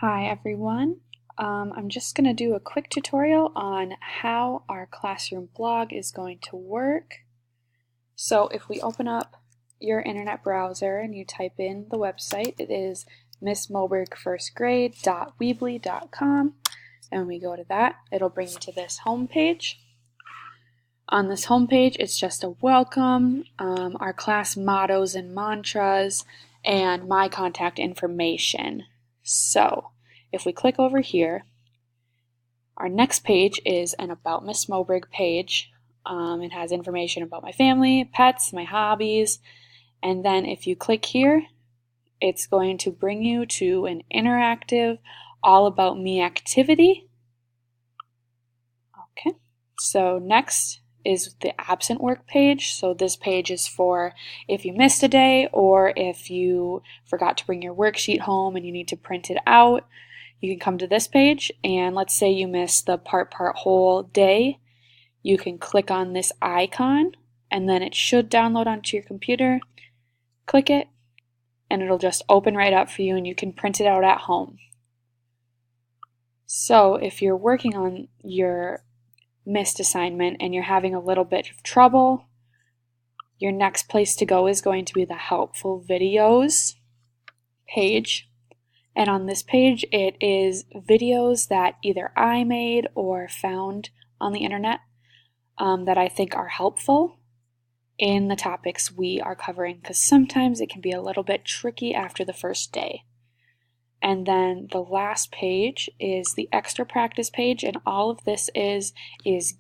Hi everyone. I'm just going to do a quick tutorial on how our classroom blog is going to work. So if we open up your internet browser and you type in the website, it is missmobergfirstgrade.weebly.com, and we go to that, it'll bring you to this home page. On this home page, it's just a welcome, our class mottos and mantras, and my contact information. So if we click over here, our next page is an About Miss Moberg page. It has information about my family, pets, my hobbies, and then if you click here, it's going to bring you to an interactive All About Me activity. Okay, so next is the absent work page. So this page is for if you missed a day or if you forgot to bring your worksheet home and you need to print it out. You can come to this page, and let's say you missed the part whole day. You can click on this icon and then it should download onto your computer. Click it and it'll just open right up for you and you can print it out at home. So if you're working on your missed assignment and you're having a little bit of trouble, your next place to go is going to be the helpful videos page. And on this page, it is videos that either I made or found on the internet that I think are helpful in the topics we are covering, because sometimes it can be a little bit tricky after the first day. And then the last page is the extra practice page, and all of this is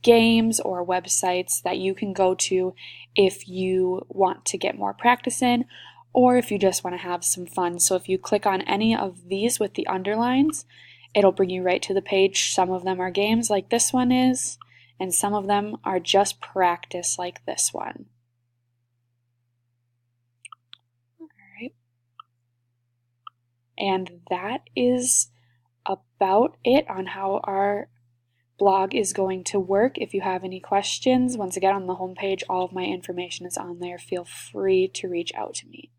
games or websites that you can go to if you want to get more practice in, or if you just want to have some fun. So if you click on any of these with the underlines, it'll bring you right to the page. Some of them are games like this one is, and some of them are just practice like this one. And that is about it on how our blog is going to work. If you have any questions, once again on the homepage, all of my information is on there. Feel free to reach out to me.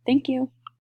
Thank you.